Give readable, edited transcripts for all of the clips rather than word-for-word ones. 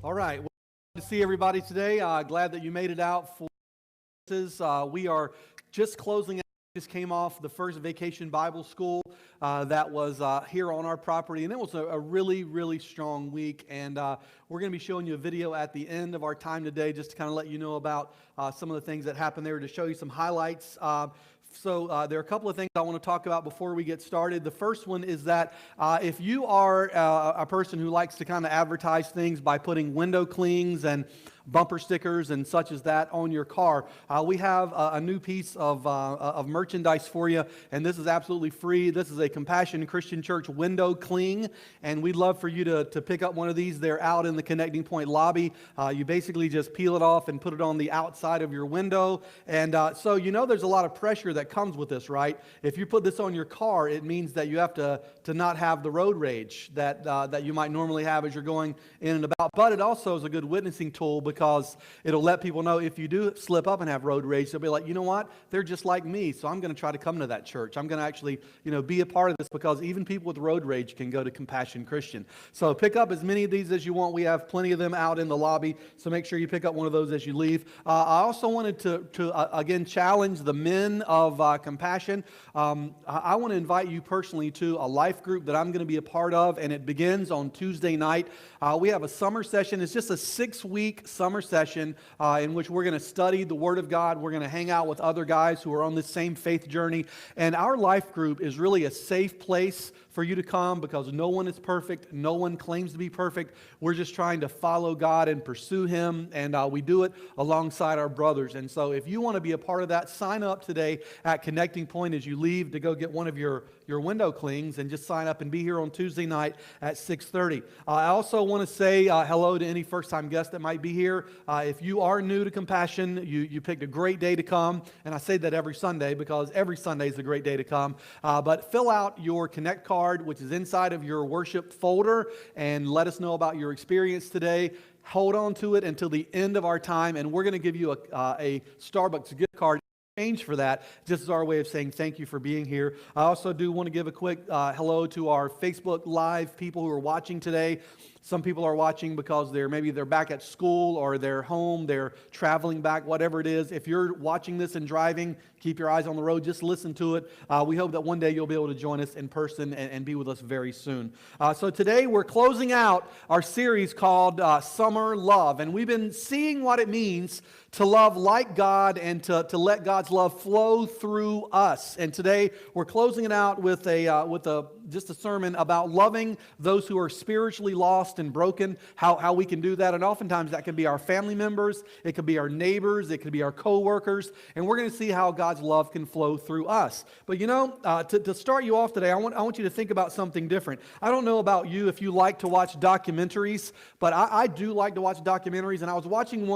All right. Well, glad to see everybody today. Glad that you made it out for this. We are just closing out. Just came off the first Vacation Bible School that was here on our property, and it was a really, really strong week. And we're going to be showing you a video at the end of our time today, just to kind of let you know about some of the things that happened there, to show you some highlights. So there are a couple of things I want to talk about before we get started. The first one is that if you are a person who likes to kind of advertise things by putting window clings and bumper stickers and such as that on your car, we have a new piece of merchandise for you, and this is absolutely free. This is a Compassion Christian Church window cling, and we'd love for you to pick up one of these. They're out in the Connecting Point lobby. You basically just peel it off and put it on the outside of your window, and so you know there's a lot of pressure that comes with this, right? If you put this on your car, it means that you have to not have the road rage that you might normally have as you're going in and about, but it also is a good witnessing tool, because it'll let people know if you do slip up and have road rage, they'll be like, you know what? They're just like me, so I'm going to try to come to that church. I'm going to actually, be a part of this, because even people with road rage can go to Compassion Christian. So pick up as many of these as you want. We have plenty of them out in the lobby, so make sure you pick up one of those as you leave. I also wanted to again, challenge the men of Compassion. I want to invite you personally to a life group that I'm going to be a part of, and it begins on Tuesday night. We have a summer session. It's just a 6-week summer session in which we're going to study the Word of God. We're going to hang out with other guys who are on this same faith journey. And our life group is really a safe place for you to come, because no one is perfect. No one claims to be perfect. We're just trying to follow God and pursue Him, and we do it alongside our brothers. And so if you want to be a part of that, sign up today at Connecting Point as you leave to go get one of your window clings, and just sign up and be here on Tuesday night at 6:30. I also want to say hello to any first-time guests that might be here. If you are new to Compassion, you picked a great day to come, and I say that every Sunday because every Sunday is a great day to come. But fill out your Connect card, which is inside of your worship folder, and let us know about your experience today. Hold on to it until the end of our time, and we're going to give you a Starbucks gift card exchange for that, just as our way of saying thank you for being here. I also do want to give a quick hello to our Facebook Live people who are watching today. Some people are watching because they're back at school, or they're home, they're traveling back, whatever it is. If you're watching this and driving, keep your eyes on the road, just listen to it. We hope that one day you'll be able to join us in person and be with us very soon. So today we're closing out our series called Summer Love, and we've been seeing what it means to love like God, and to let God's love flow through us. And today we're closing it out with just a sermon about loving those who are spiritually lost and broken, how we can do that. And oftentimes that can be our family members, it could be our neighbors, it could be our co-workers, and we're going to see how God's love can flow through us. But to start you off today, I want you to think about something different. I don't know about you if you like to watch documentaries, but I do like to watch documentaries, and I was watching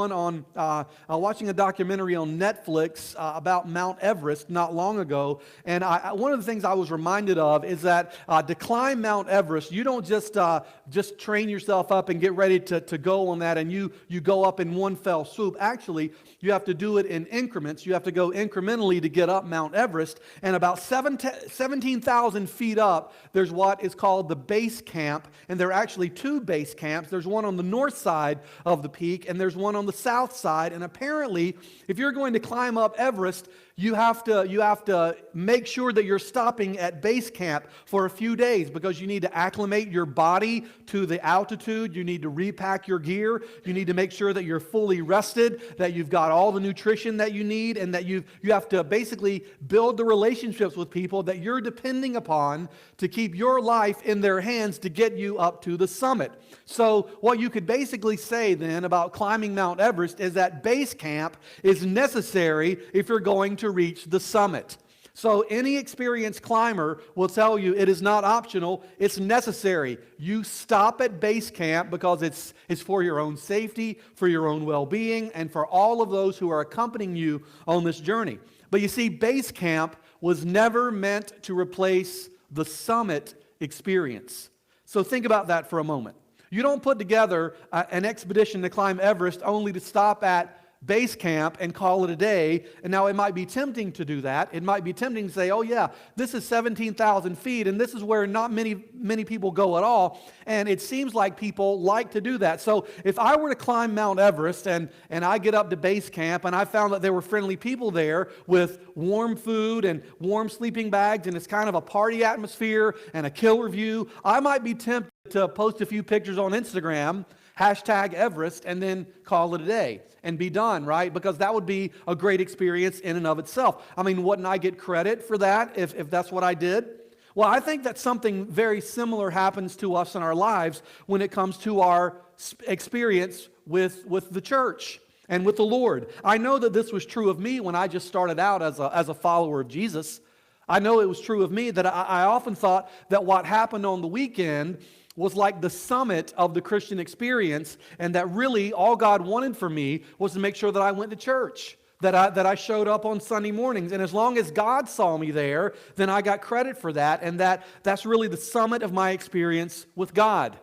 watching a documentary on Netflix about Mount Everest not long ago, and one of the things I was reminded of is that to climb Mount Everest, you don't just train yourself up and get ready to go on that, and you go up in one fell swoop. Actually, you have to do it in increments. You have to go incrementally to get up Mount Everest, and about 17,000 feet up, there's what is called the base camp, and there are actually 2 base camps. There's one on the north side of the peak, and there's one on the south side, and apparently, if you're going to climb up Everest, you have to make sure that you're stopping at base camp for a few days, because you need to acclimate your body to the altitude. You need to repack your gear. You need to make sure that you're fully rested, that you've got all the nutrition that you need, and that you have to basically build the relationships with people that you're depending upon to keep your life in their hands to get you up to the summit. So what you could basically say then about climbing Mount Everest is that base camp is necessary if you're going to reach the summit. So any experienced climber will tell you it is not optional, it's necessary. You stop at base camp because it's for your own safety, for your own well-being, and for all of those who are accompanying you on this journey. But you see, base camp was never meant to replace the summit experience. So think about that for a moment. You don't put together an expedition to climb Everest only to stop at base camp and call it a day. And now it might be tempting to do that. It might be tempting to say, oh yeah, this is 17,000 feet and this is where not many people go at all. And it seems like people like to do that. So if I were to climb Mount Everest and I get up to base camp and I found that there were friendly people there with warm food and warm sleeping bags and it's kind of a party atmosphere and a killer view, I might be tempted to post a few pictures on Instagram, hashtag Everest, and then call it a day and be done, right? Because that would be a great experience in and of itself. I mean, wouldn't I get credit for that if that's what I did? Well, I think that something very similar happens to us in our lives when it comes to our experience with the church and with the Lord. I know that this was true of me when I just started out as a follower of Jesus. I know it was true of me that I often thought that what happened on the weekend was like the summit of the Christian experience, and that really all God wanted for me was to make sure that I went to church, that I showed up on Sunday mornings, and as long as God saw me there, then I got credit for that, and that's really the summit of my experience with God.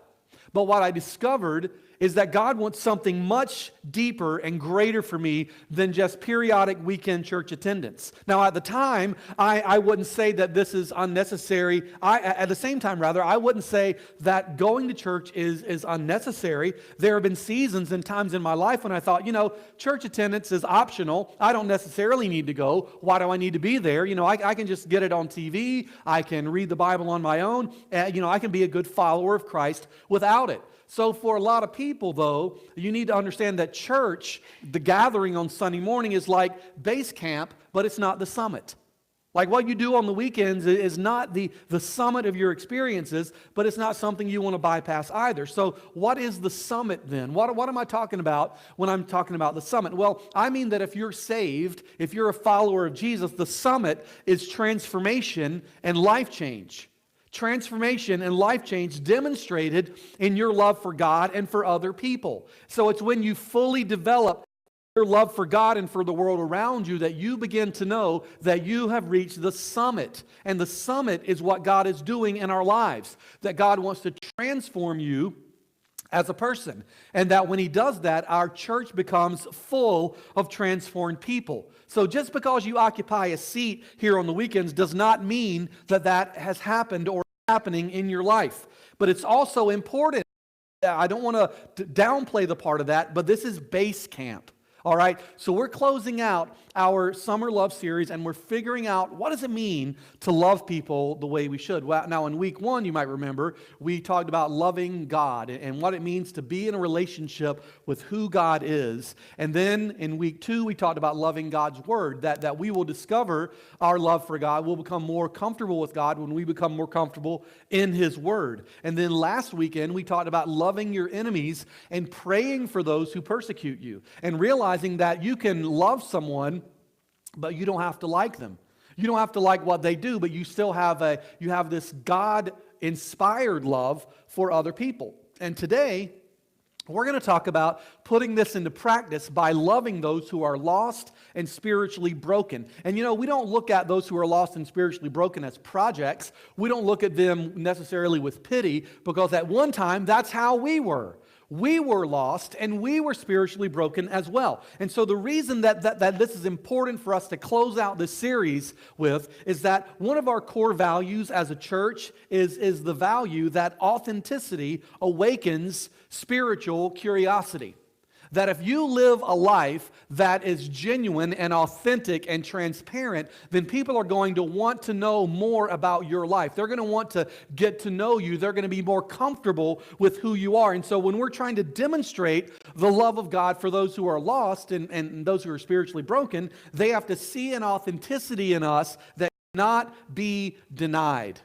But what I discovered is that God wants something much deeper and greater for me than just periodic weekend church attendance. Now, at the time, I wouldn't say that this is unnecessary. At the same time, I wouldn't say that going to church is unnecessary. There have been seasons and times in my life when I thought, church attendance is optional. I don't necessarily need to go. Why do I need to be there? I can just get it on TV. I can read the Bible on my own. I can be a good follower of Christ without it. So for a lot of people, though, you need to understand that church, the gathering on Sunday morning, is like base camp, but it's not the summit. Like what you do on the weekends is not the summit of your experiences, but it's not something you want to bypass either. So what is the summit then? What am I talking about when I'm talking about the summit? Well, I mean that if you're saved, if you're a follower of Jesus, the summit is transformation and life change. Transformation and life change demonstrated in your love for God and for other people. So it's when you fully develop your love for God and for the world around you that you begin to know that you have reached the summit. And the summit is what God is doing in our lives. That God wants to transform you as a person. And that when He does that, our church becomes full of transformed people. So just because you occupy a seat here on the weekends does not mean that has happened or happening in your life. But it's also important. I don't want to downplay the part of that, but this is base camp. All right, so we're closing out our Summer Love Series, and we're figuring out what does it mean to love people the way we should. Well, now, in week 1, you might remember, we talked about loving God and what it means to be in a relationship with who God is. And then in week 2, we talked about loving God's Word, that we will discover our love for God. We'll become more comfortable with God when we become more comfortable in His Word. And then last weekend, we talked about loving your enemies and praying for those who persecute you, and realizing that you can love someone, but you don't have to like them. You don't have to like what they do, but you still have this God-inspired love for other people. And today, we're going to talk about putting this into practice by loving those who are lost and spiritually broken. And we don't look at those who are lost and spiritually broken as projects. We don't look at them necessarily with pity, because at one time, that's how we were. We were lost and we were spiritually broken as well. And so the reason that this is important for us to close out this series with is that one of our core values as a church is the value that authenticity awakens spiritual curiosity. That if you live a life that is genuine and authentic and transparent, then people are going to want to know more about your life. They're going to want to get to know you. They're going to be more comfortable with who you are. And so when we're trying to demonstrate the love of God for those who are lost and those who are spiritually broken, they have to see an authenticity in us that cannot be denied.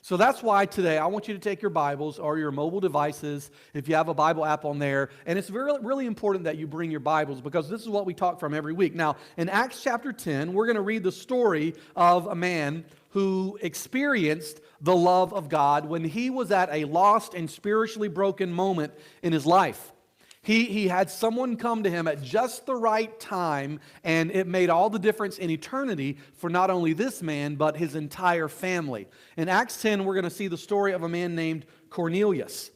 So that's why today I want you to take your Bibles or your mobile devices, if you have a Bible app on there, and it's really important that you bring your Bibles, because this is what we talk from every week. Now, in Acts chapter 10, we're going to read the story of a man who experienced the love of God when he was at a lost and spiritually broken moment in his life. He had someone come to him at just the right time, and it made all the difference in eternity for not only this man, but his entire family. In Acts 10, we're going to see the story of a man named Cornelius.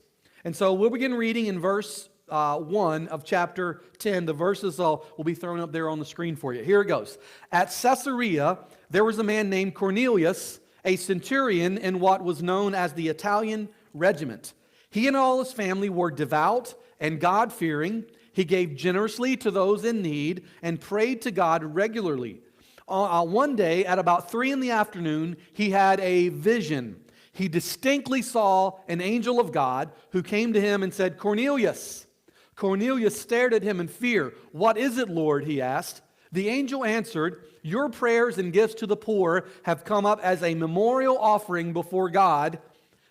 And so we'll begin reading in verse 1 of chapter 10. The verses will be thrown up there on the screen for you. Here it goes. At Caesarea, there was a man named Cornelius, a centurion in what was known as the Italian regiment. He and all his family were devout and God-fearing. He gave generously to those in need and prayed to God regularly. One day, at about 3 in the afternoon, he had a vision. He distinctly saw an angel of God who came to him and said, "Cornelius." Cornelius stared at him in fear. "What is it, Lord?" he asked. The angel answered, "Your prayers and gifts to the poor have come up as a memorial offering before God.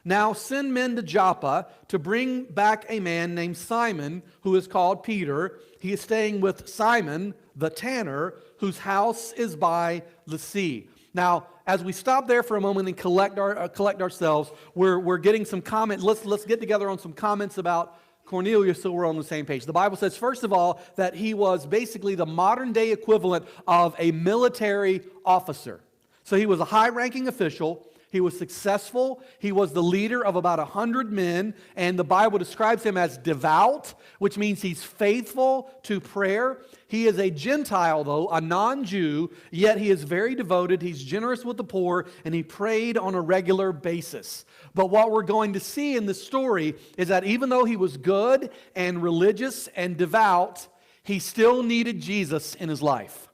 Now send men to Joppa to bring back a man named Simon, who is called Peter. He is staying with Simon the tanner, whose house is by the sea." Now, as we stop there for a moment and collect ourselves, we're getting some comments. Let's get together on some comments about Cornelius so we're on the same page. The Bible says, first of all, that he was basically the modern day equivalent of a military officer. So he was a high-ranking official. He was successful. He was the leader of about 100 men, and the Bible describes him as devout, which means he's faithful to prayer. He is a Gentile, though, a non-Jew, yet he is very devoted. He's generous with the poor, and he prayed on a regular basis. But what we're going to see in this story is that even though he was good and religious and devout, he still needed Jesus in his life.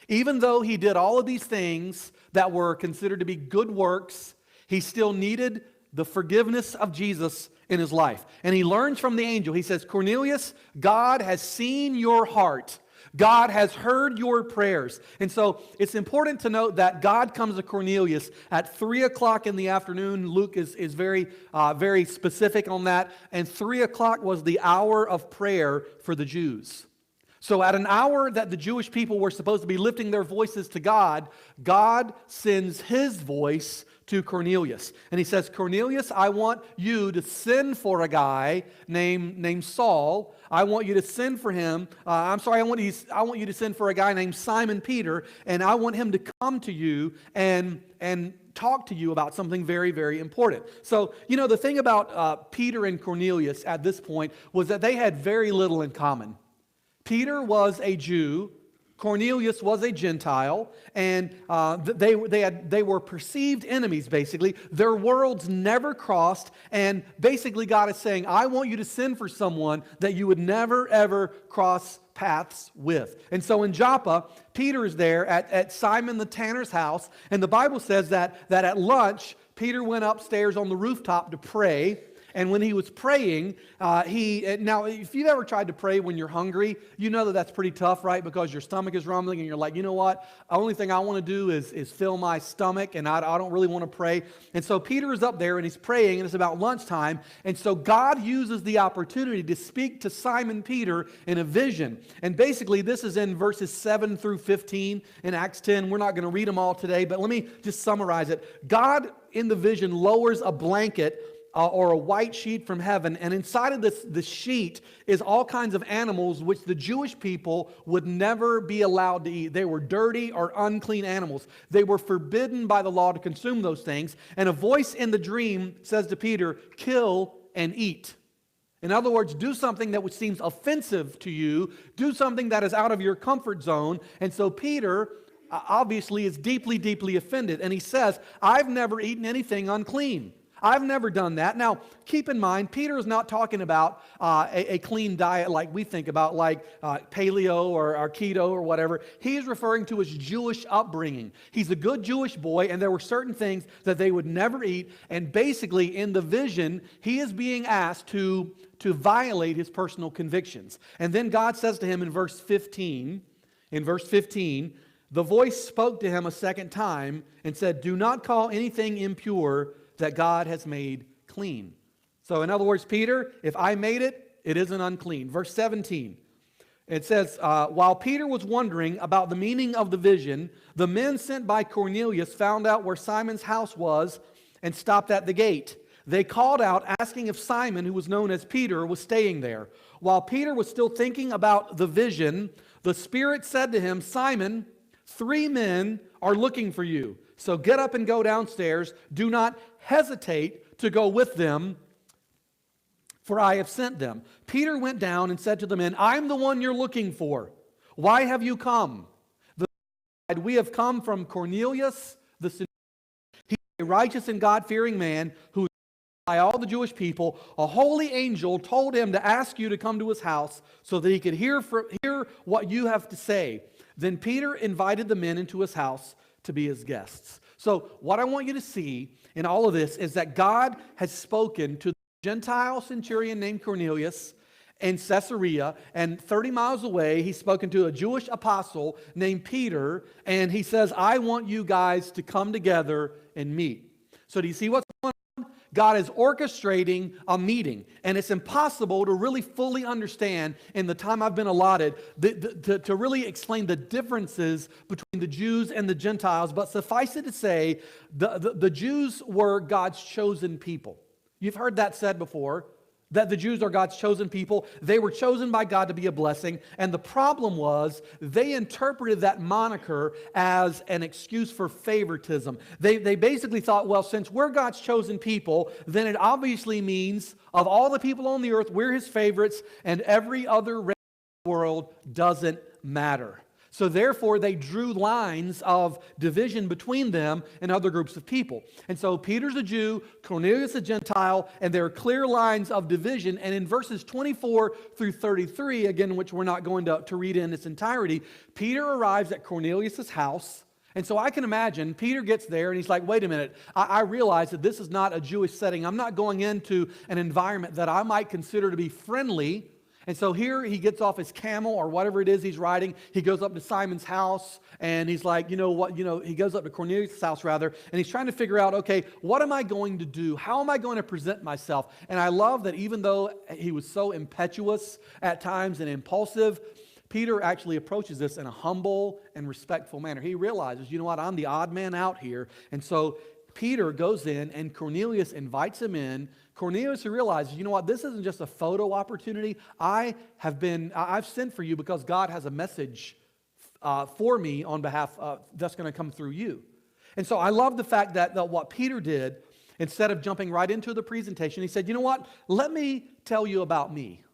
Even though he did all of these things that were considered to be good works, he still needed the forgiveness of Jesus in his life. And he learns from the angel. He says, "Cornelius, God has seen your heart. God has heard your prayers." And so it's important to note that God comes to Cornelius at 3 o'clock in the afternoon. Luke is very specific on that. And 3 o'clock was the hour of prayer for the Jews. So at an hour that the Jewish people were supposed to be lifting their voices to God, God sends his voice to Cornelius. And he says, "Cornelius, I want you to send for a guy named Saul. I want you to send for him. I want you to send for a guy named Simon Peter, and I want him to come to you and talk to you about something very, very important." So, the thing about Peter and Cornelius at this point was that they had very little in common. Peter was a Jew, Cornelius was a Gentile, and they were perceived enemies, basically. Their worlds never crossed, and basically God is saying, "I want you to send for someone that you would never, ever cross paths with." And so in Joppa, Peter is there at Simon the tanner's house, and the Bible says that at lunch, Peter went upstairs on the rooftop to pray. And when he was praying, now if you've ever tried to pray when you're hungry, you know that that's pretty tough, right? Because your stomach is rumbling and you're like, you know what? The only thing I want to do is fill my stomach, and I don't really want to pray. And so Peter is up there and he's praying, and it's about lunchtime. And so God uses the opportunity to speak to Simon Peter in a vision. And basically this is in verses 7 through 15 in Acts 10. We're not going to read them all today, but let me just summarize it. God in the vision lowers a blanket or a white sheet from heaven, and inside of the sheet is all kinds of animals which the Jewish people would never be allowed to eat. They were dirty or unclean animals. They were forbidden by the law to consume those things. And a voice in the dream says to Peter, "Kill and eat." In other words, do something that seems offensive to you. Do something that is out of your comfort zone. And so Peter obviously is deeply, deeply offended. And he says, "I've never eaten anything unclean. I've never done that." Now, keep in mind, Peter is not talking about a clean diet like we think about, like paleo or keto or whatever. He is referring to his Jewish upbringing. He's a good Jewish boy, and there were certain things that they would never eat. And basically, in the vision, he is being asked to violate his personal convictions. And then God says to him in verse 15, the voice spoke to him a second time and said, "Do not call anything impure that God has made clean." So in other words, Peter, if I made it, it isn't unclean. Verse 17, it says, while Peter was wondering about the meaning of the vision, the men sent by Cornelius found out where Simon's house was and stopped at the gate. They called out, asking if Simon, who was known as Peter, was staying there. While Peter was still thinking about the vision, the Spirit said to him, "Simon, 3 men are looking for you. So get up and go downstairs. Do not hesitate to go with them, for I have sent them. Peter went down and said to the men, I'm the one you're looking for. Why have you come? We have come from Cornelius, the centurion. He is a righteous and God-fearing man who is by all the Jewish people. A holy angel told him to ask you to come to his house so that he could hear what you have to say. Then Peter invited the men into his house to be his guests. So what I want you to see in all of this is that God has spoken to the Gentile centurion named Cornelius in Caesarea, and 30 miles away, he's spoken to a Jewish apostle named Peter, and he says, I want you guys to come together and meet. So do you see what's going on? God is orchestrating a meeting, and it's impossible to really fully understand in the time I've been allotted to really explain the differences between the Jews and the Gentiles, but suffice it to say, the Jews were God's chosen people. You've heard that said before, that the Jews are God's chosen people. They were chosen by God to be a blessing. And the problem was they interpreted that moniker as an excuse for favoritism. They basically thought, well, since we're God's chosen people, then it obviously means of all the people on the earth, we're His favorites, and every other race in the world doesn't matter. So therefore, they drew lines of division between them and other groups of people. And so Peter's a Jew, Cornelius a Gentile, and there are clear lines of division. And in verses 24 through 33, again, which we're not going to read in its entirety, Peter arrives at Cornelius' house. And so I can imagine Peter gets there and he's like, wait a minute, I realize that this is not a Jewish setting. I'm not going into an environment that I might consider to be friendly. And so here he gets off his camel or whatever it is he's riding. He goes up to Simon's house and he's like, he goes up to Cornelius' house rather, and he's trying to figure out, okay, what am I going to do? How am I going to present myself? And I love that even though he was so impetuous at times and impulsive, Peter actually approaches this in a humble and respectful manner. He realizes, you know what, I'm the odd man out here. And so Peter goes in and Cornelius invites him in. Cornelius realizes, you know what, this isn't just a photo opportunity. I've sent for you because God has a message for me on behalf that's going to come through you. And so I love the fact that what Peter did, instead of jumping right into the presentation, he said, you know what, let me tell you about me.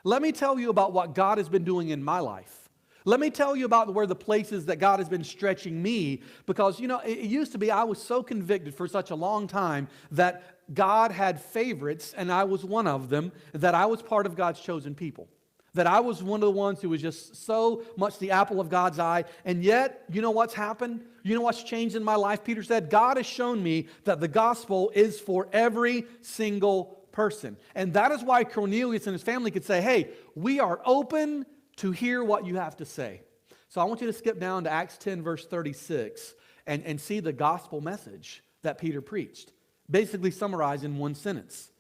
Let me tell you about what God has been doing in my life. Let me tell you about where the places that God has been stretching me, because, it used to be I was so convicted for such a long time that God had favorites, and I was one of them, that I was part of God's chosen people. That I was one of the ones who was just so much the apple of God's eye. And yet, you know what's happened? You know what's changed in my life? Peter said, God has shown me that the gospel is for every single person. And that is why Cornelius and his family could say, hey, we are open to hear what you have to say. So I want you to skip down to Acts 10, verse 36, and see the gospel message that Peter preached. Basically summarized in one sentence.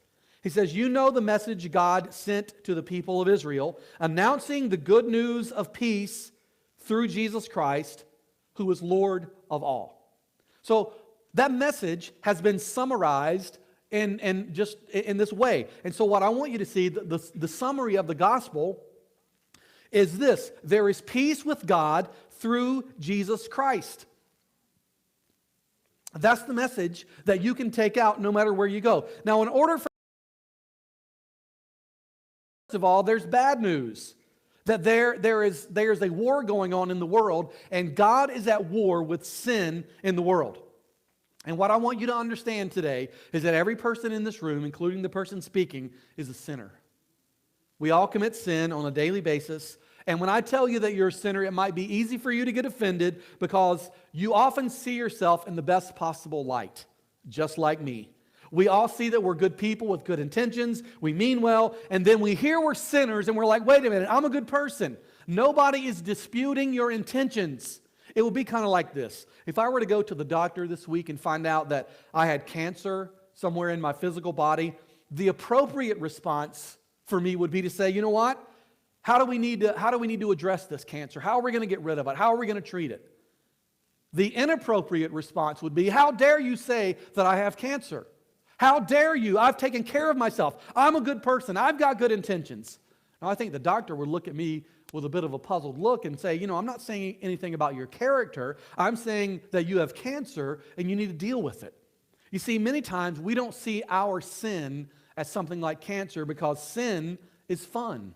He says, you know the message God sent to the people of Israel, announcing the good news of peace through Jesus Christ, who is Lord of all. So that message has been summarized in this way. And so what I want you to see, the summary of the gospel is this: there is peace with God through Jesus Christ. That's the message that you can take out no matter where you go. Now, in order for, first of all, there's bad news. That there is a war going on in the world, and God is at war with sin in the world. And what I want you to understand today is that every person in this room, including the person speaking, is a sinner. We all commit sin on a daily basis. And when I tell you that you're a sinner, it might be easy for you to get offended because you often see yourself in the best possible light, just like me. We all see that we're good people with good intentions, we mean well, and then we hear we're sinners and we're like, wait a minute, I'm a good person. Nobody is disputing your intentions. It would be kind of like this. If I were to go to the doctor this week and find out that I had cancer somewhere in my physical body, the appropriate response for me would be to say, you know what? How do we need to address this cancer? How are we going to get rid of it? How are we going to treat it? The inappropriate response would be, how dare you say that I have cancer? How dare you? I've taken care of myself. I'm a good person. I've got good intentions. Now, I think the doctor would look at me with a bit of a puzzled look and say, I'm not saying anything about your character. I'm saying that you have cancer and you need to deal with it. You see, many times we don't see our sin at something like cancer because sin is fun.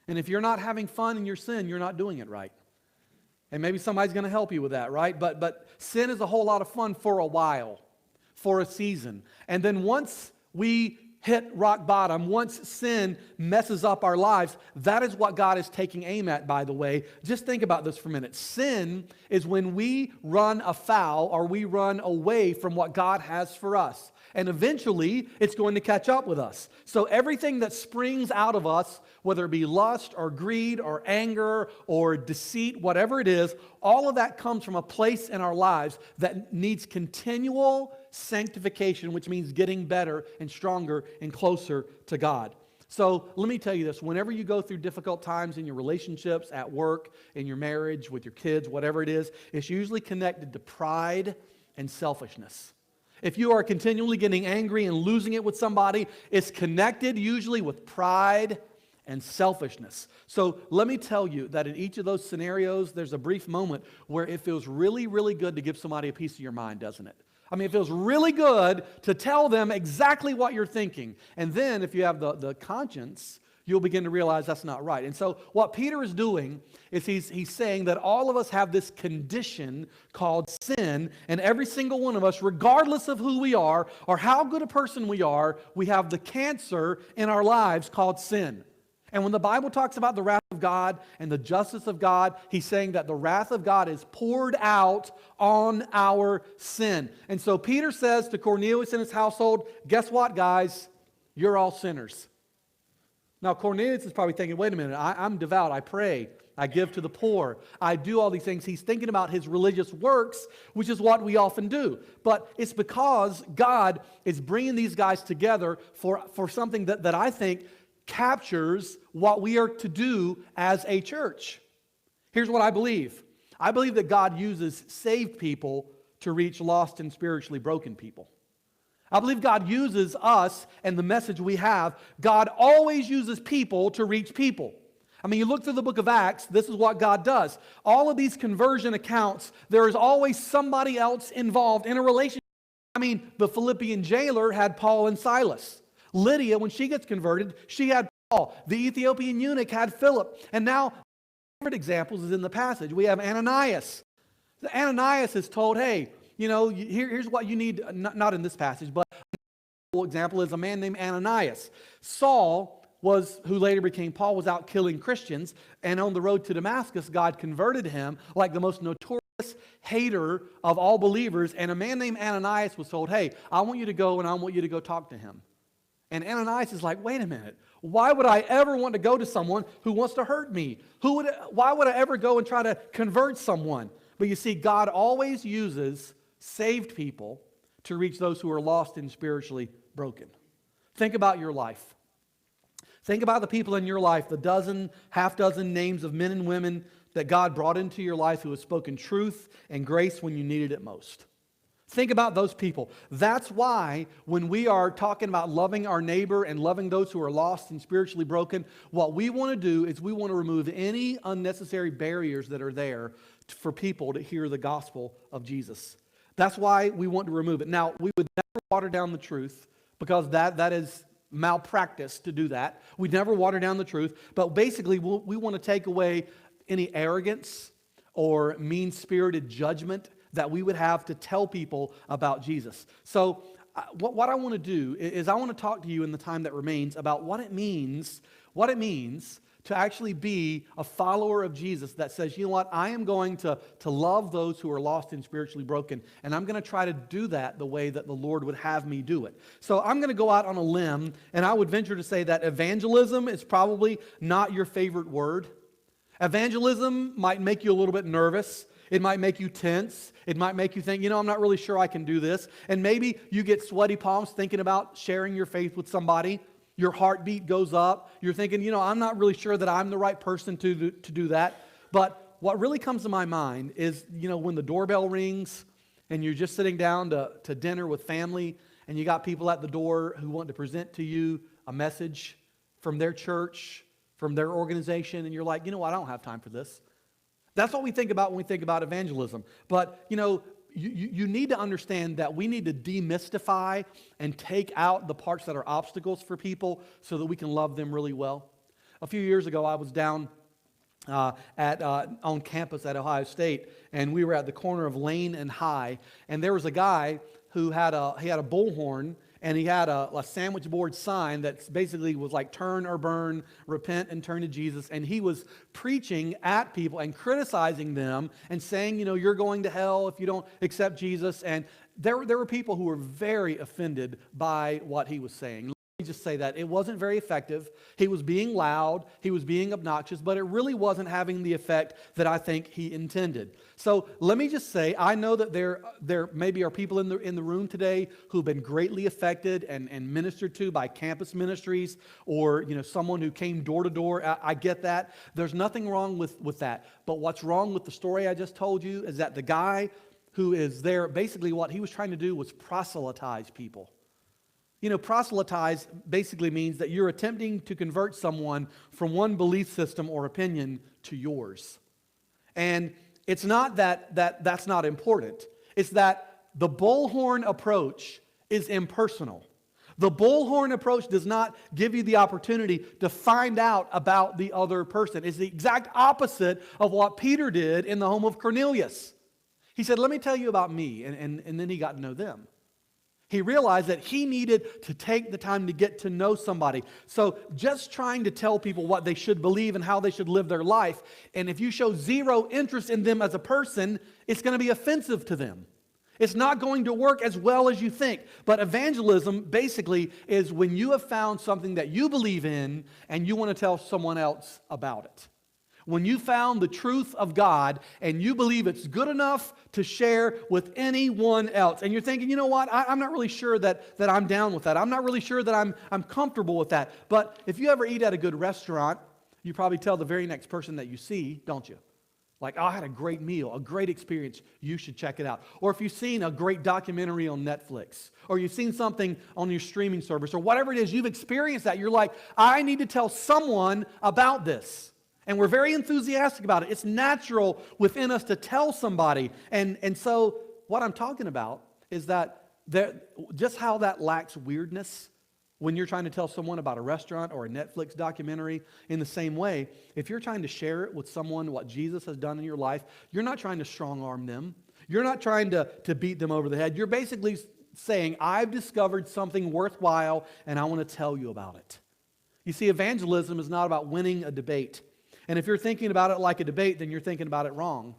And if you're not having fun in your sin, you're not doing it right. And maybe somebody's going to help you with that, right? But sin is a whole lot of fun for a while, for a season. And then once we hit rock bottom, once sin messes up our lives, that is what God is taking aim at, by the way. Just think about this for a minute. Sin is when we run afoul or we run away from what God has for us. And eventually, it's going to catch up with us. So everything that springs out of us, whether it be lust or greed or anger or deceit, whatever it is, all of that comes from a place in our lives that needs continual sanctification, which means getting better and stronger and closer to God. So let me tell you this. Whenever you go through difficult times in your relationships, at work, in your marriage, with your kids, whatever it is, it's usually connected to pride and selfishness. If you are continually getting angry and losing it with somebody, it's connected usually with pride and selfishness. So let me tell you that in each of those scenarios, there's a brief moment where it feels really, really good to give somebody a piece of your mind, doesn't it? I mean, it feels really good to tell them exactly what you're thinking. And then if you have the conscience, you'll begin to realize that's not right. And so what Peter is doing is he's saying that all of us have this condition called sin, and every single one of us, regardless of who we are or how good a person we are, we have the cancer in our lives called sin. And when the Bible talks about the wrath of God and the justice of God, he's saying that the wrath of God is poured out on our sin. And so Peter says to Cornelius and his household, guess what, guys? You're all sinners. Now, Cornelius is probably thinking, wait a minute, I'm devout, I pray, I give to the poor, I do all these things. He's thinking about his religious works, which is what we often do. But it's because God is bringing these guys together for something that I think captures what we are to do as a church. Here's what I believe. I believe that God uses saved people to reach lost and spiritually broken people. I believe God uses us and the message we have. God always uses people to reach people. I mean, you look through the book of Acts, this is what God does. All of these conversion accounts, there is always somebody else involved in a relationship. I mean, the Philippian jailer had Paul and Silas. Lydia, when she gets converted, she had Paul. The Ethiopian eunuch had Philip. And now, favorite examples is in the passage. We have Ananias. Ananias is told, hey, you know, here's what you need, not in this passage, but an example is a man named Ananias. Saul who later became Paul, was out killing Christians, and on the road to Damascus, God converted him like the most notorious hater of all believers, and a man named Ananias was told, hey, I want you to go and I want you to go talk to him. And Ananias is like, wait a minute, why would I ever want to go to someone who wants to hurt me? Why would I ever go and try to convert someone? But you see, God always uses saved people to reach those who are lost and spiritually broken. Think about your life. Think about the people in your life, the half dozen names of men and women that God brought into your life who have spoken truth and grace when you needed it most. Think about those people. That's why when we are talking about loving our neighbor and loving those who are lost and spiritually broken, what we want to do is we want to remove any unnecessary barriers that are there for people to hear the gospel of Jesus. That's why we want to remove it. Now, we would never water down the truth because that is malpractice to do that. We never water down the truth, but basically we want to take away any arrogance or mean-spirited judgment that we would have to tell people about Jesus. So what I want to do is I want to talk to you in the time that remains about what it means to actually be a follower of Jesus that says, you know what, I am going to love those who are lost and spiritually broken, and I'm going to try to do that the way that the Lord would have me do it. So I'm going to go out on a limb, and I would venture to say that evangelism is probably not your favorite word. Evangelism might make you a little bit nervous. It might make you tense. It might make you think, you know, I'm not really sure I can do this. And maybe you get sweaty palms thinking about sharing your faith with somebody. Your heartbeat goes up. You're thinking, you know, I'm not really sure that I'm the right person to do that. But what really comes to my mind is, you know, when the doorbell rings and you're just sitting down to dinner with family and you got people at the door who want to present to you a message from their church, from their organization, and you're like, you know what, I don't have time for this. That's what we think about when we think about evangelism. But, you know, you need to understand that we need to demystify and take out the parts that are obstacles for people so that we can love them really well. A few years ago, I was down on campus at Ohio State, and we were at the corner of Lane and High, and there was a guy who had a bullhorn, and he had a sandwich board sign that basically was like turn or burn, repent and turn to Jesus. And he was preaching at people and criticizing them and saying, you're going to hell if you don't accept Jesus. And there were people who were very offended by what he was saying. Let me just say that it wasn't very effective. He was being loud, he was being obnoxious, but it really wasn't having the effect that I think he intended. So let me just say, I know that there maybe are people in the room today who've been greatly affected and ministered to by campus ministries, or someone who came door to door. I get that. There's nothing wrong with that. But what's wrong with the story I just told you is that the guy who is there, basically what he was trying to do was proselytize people. Proselytize basically means that you're attempting to convert someone from one belief system or opinion to yours. And it's not that's not important. It's that the bullhorn approach is impersonal. The bullhorn approach does not give you the opportunity to find out about the other person. It's the exact opposite of what Peter did in the home of Cornelius. He said, let me tell you about me, and then he got to know them. He realized that he needed to take the time to get to know somebody. So just trying to tell people what they should believe and how they should live their life, and if you show zero interest in them as a person, it's going to be offensive to them. It's not going to work as well as you think. But evangelism basically is when you have found something that you believe in and you want to tell someone else about it. When you found the truth of God and you believe it's good enough to share with anyone else, and you're thinking, you know what, I'm not really sure that I'm down with that. I'm not really sure that I'm comfortable with that. But if you ever eat at a good restaurant, you probably tell the very next person that you see, don't you? Like, oh, I had a great meal, a great experience. You should check it out. Or if you've seen a great documentary on Netflix, or you've seen something on your streaming service, or whatever it is, you've experienced that. You're like, I need to tell someone about this. And we're very enthusiastic about it. It's natural within us to tell somebody. And so what I'm talking about is that just how that lacks weirdness when you're trying to tell someone about a restaurant or a Netflix documentary. In the same way, if you're trying to share it with someone what Jesus has done in your life, you're not trying to strong-arm them. You're not trying to beat them over the head. You're basically saying, I've discovered something worthwhile and I want to tell you about it. You see, evangelism is not about winning a debate. And if you're thinking about it like a debate, then you're thinking about it wrong.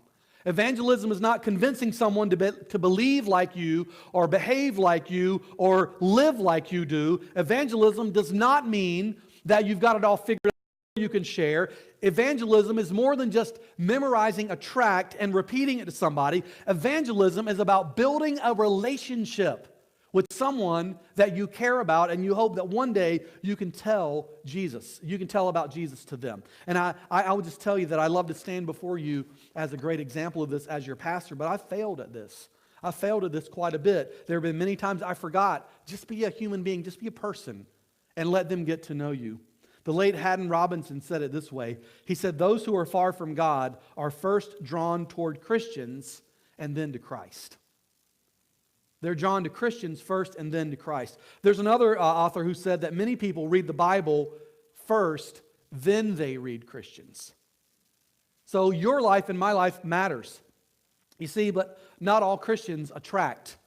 Evangelism is not convincing someone to believe like you or behave like you or live like you do. Evangelism does not mean that you've got it all figured out you can share. Evangelism is more than just memorizing a tract and repeating it to somebody. Evangelism is about building a relationship with someone that you care about, and you hope that one day you can tell Jesus. You can tell about Jesus to them. And I would just tell you that I love to stand before you as a great example of this as your pastor, but I failed at this. I failed at this quite a bit. There have been many times I forgot, just be a human being, just be a person, and let them get to know you. The late Haddon Robinson said it this way. He said, those who are far from God are first drawn toward Christians and then to Christ. They're drawn to Christians first and then to Christ. There's another author who said that many people read the Bible first, then they read Christians. So your life and my life matters. You see, but not all Christians attract.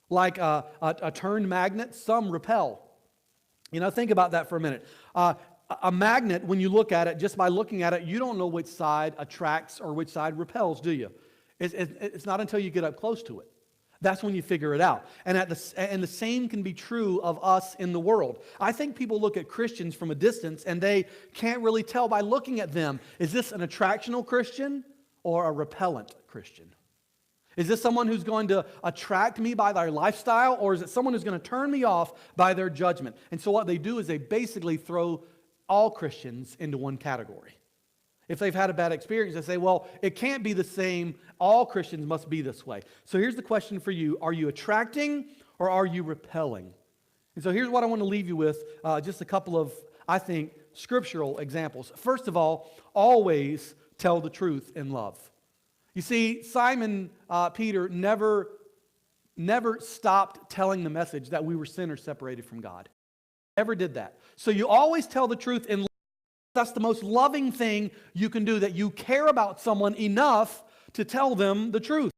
Like a turned magnet, some repel. Think about that for a minute. A magnet, when you look at it, just by looking at it, you don't know which side attracts or which side repels, do you? It's not until you get up close to it. That's when you figure it out. And the same can be true of us in the world. I think people look at Christians from a distance and they can't really tell by looking at them, is this an attractional Christian or a repellent Christian? Is this someone who's going to attract me by their lifestyle, or is it someone who's going to turn me off by their judgment? And so what they do is they basically throw all Christians into one category. If they've had a bad experience, they say, well, it can't be the same. All Christians must be this way. So here's the question for you. Are you attracting or are you repelling? And so here's what I want to leave you with, just a couple of, I think, scriptural examples. First of all, always tell the truth in love. You see, Simon Peter never stopped telling the message that we were sinners separated from God. Never did that. So you always tell the truth in love. That's the most loving thing you can do, that you care about someone enough to tell them the truth.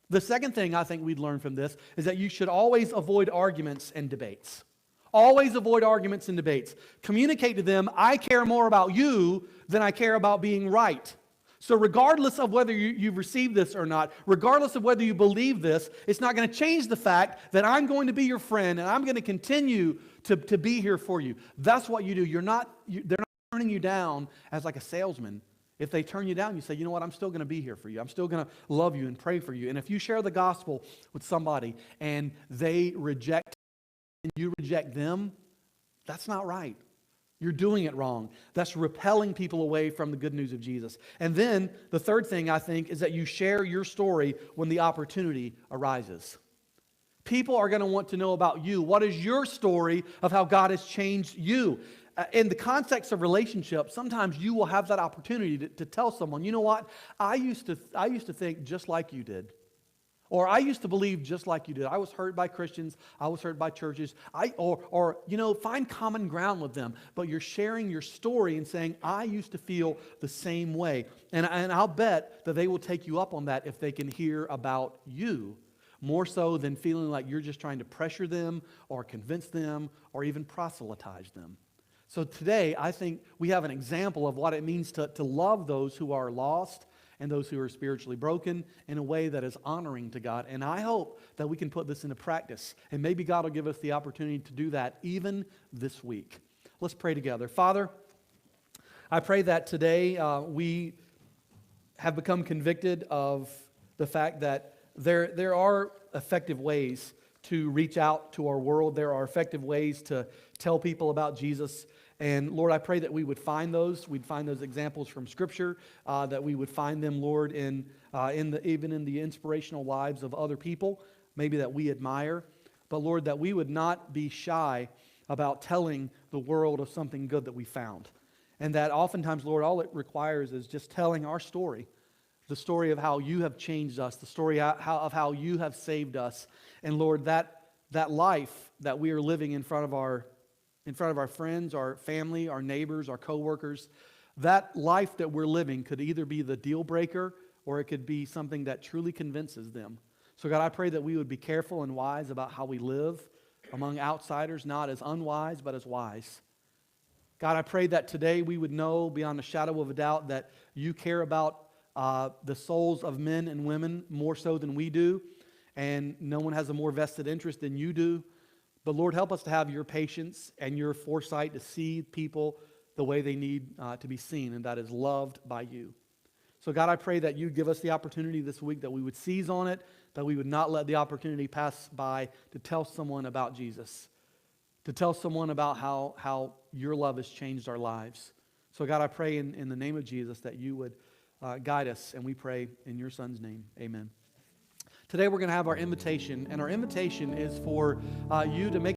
The second thing I think we'd learn from this is that you should always avoid arguments and debates. Always avoid arguments and debates. Communicate to them, I care more about you than I care about being right. So regardless of whether you've received this or not, regardless of whether you believe this, it's not going to change the fact that I'm going to be your friend and I'm going to continue to be here for you. That's what you do. They're not turning you down as like a salesman. If they turn you down, you say, you know what, I'm still going to be here for you. I'm still going to love you and pray for you. And if you share the gospel with somebody and they reject and you reject them, that's not right. You're doing it wrong. That's repelling people away from the good news of Jesus. And then the third thing, I think, is that you share your story when the opportunity arises. People are going to want to know about you. What is your story of how God has changed you? In the context of relationships, sometimes you will have that opportunity to tell someone, you know what, I used to think just like you did. Or I used to believe just like you did. I was hurt by Christians. I was hurt by churches. Find common ground with them. But you're sharing your story and saying, I used to feel the same way. And I'll bet that they will take you up on that if they can hear about you, more so than feeling like you're just trying to pressure them or convince them or even proselytize them. So today, I think we have an example of what it means to love those who are lost and those who are spiritually broken in a way that is honoring to God. And I hope that we can put this into practice. And maybe God will give us the opportunity to do that even this week. Let's pray together. Father, I pray that today we have become convicted of the fact that there are effective ways to reach out to our world. There are effective ways to tell people about Jesus. And Lord, I pray that we would find those. We'd find those examples from Scripture, that we would find them, Lord, even in the inspirational lives of other people, maybe that we admire. But Lord, that we would not be shy about telling the world of something good that we found. And that oftentimes, Lord, all it requires is just telling our story, the story of how you have changed us, the story of how you have saved us. And Lord, that life that we are living in front of our friends, our family, our neighbors, our coworkers, that life that we're living could either be the deal breaker or it could be something that truly convinces them. So God, I pray that we would be careful and wise about how we live among outsiders, not as unwise, but as wise. God, I pray that today we would know beyond a shadow of a doubt that you care about the souls of men and women more so than we do, and no one has a more vested interest than you do. But Lord, help us to have your patience and your foresight to see people the way they need to be seen, and that is loved by you. So God, I pray that you give us the opportunity this week, that we would seize on it, that we would not let the opportunity pass by to tell someone about Jesus, to tell someone about how your love has changed our lives. So God, I pray in the name of Jesus that you would guide us, and we pray in your Son's name. Amen. Today we're going to have our invitation, and our invitation is for you to make